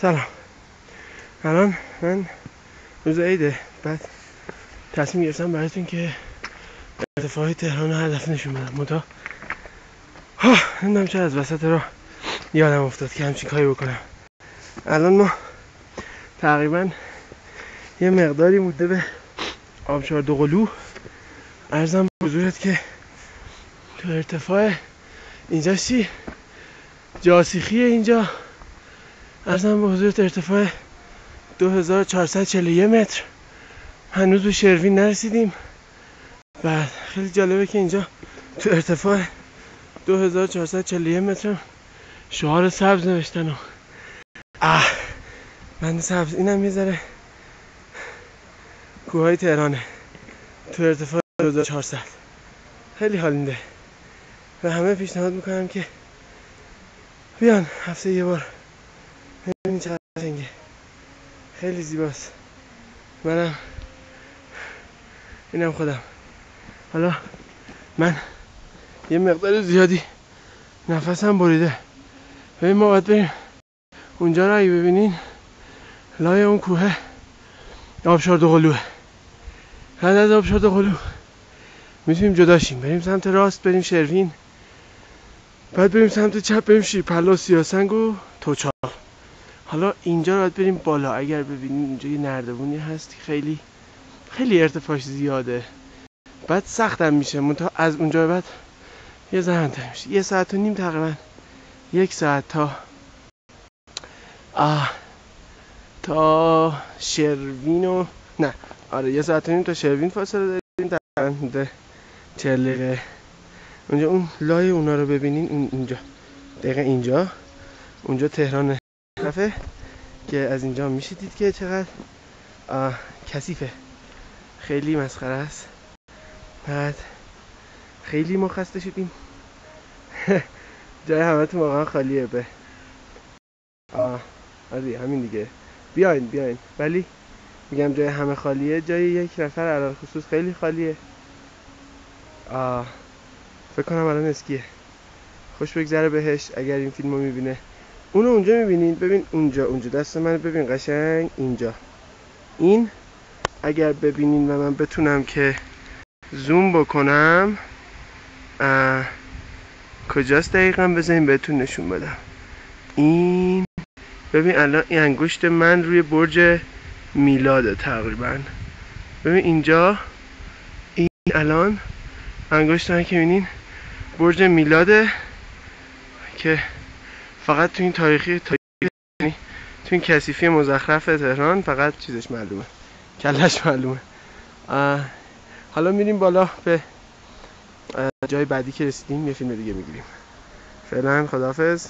سلام. الان من روز عیده، بعد تصمیم گرفتم براتون که ارتفاع تهران رو هر دفعه نشون بدم. منتها نمیدونم چرا از وسط راه یادم افتاد که همچین کاری بکنم. الان ما تقریبا یه مقداری مونده به آبشار دوقلو. عرضم به حضورت که تو ارتفاع اینجا چی؟ جاسیخیه اینجا. عرضم به حضورت ارتفاع 2441 متر. هنوز به شروین نرسیدیم. بعد خیلی جالبه که اینجا تو ارتفاع 2441 متر شعار سبز نوشتن و بند سبز. اینم میذاره کوههای تهرانه تو ارتفاع 2400. خیلی حال میده و همه پیشنهاد میکنم که بیان هفته یه بار ببینین چقدر قشنگه. خیلی زیباست. منم اینم خودم. حالا من یه مقدار زیادی نفسم بریده. ببین ما باید بریم اونجا رو اگه ببینین لای اون کوه آبشار دوقلوه. بعد از آبشار دوقلو میتونیم جداشیم بریم سمت راست بریم شروین، بعد بریم سمت چپ بریم شیرپلا و سیاه‌سنگ و توچال. حالا اینجا رو باید بریم بالا. اگر ببینین اینجا یه نردبونی هست خیلی خیلی ارتفاعش زیاده، بعد سختم میشه. منتها از اونجا بعد یه زحمت میشه. 1.5 ساعت تقریبا 1 ساعت تا شروین و نه آره 1.5 ساعت تا شروین فاصله داریم. تقریبا 40 دقیقه. اونجا اون لای اونا رو ببینین. اینجا دقیقا اینجا اونجا تهران طرفه که از اینجا میشه دید که چقدر کثیفه. خیلی مسخره است. بعد خیلی ما خسته شدیم. جای همه تو واقعا خالیه. به آره همین دیگه. بیاین ولی میگم جای همه خالیه، جای یک نفر علل خصوص خیلی خالیه. فکر کنم الان اسکیه. خوش بگذره بهش اگر این فیلمو میبینه. اونو اونجا میبینین. ببین اونجا دست من ببین قشنگ اینجا. این اگر ببینین و من بتونم که زوم بکنم کجاست دقیقا بذارین بهتون نشون بدم. این ببین الان این انگشت من روی برج میلاده تقریبا. ببین اینجا این الان انگشت من که میبینین برج میلاده که فقط تو این تاریخی تو این کثیفی مزخرف تهران فقط چیزش معلومه، کلش معلومه. حالا میریم بالا به جای بعدی که رسیدیم یه فیلم دیگه میگیریم. فعلا خداحافظ.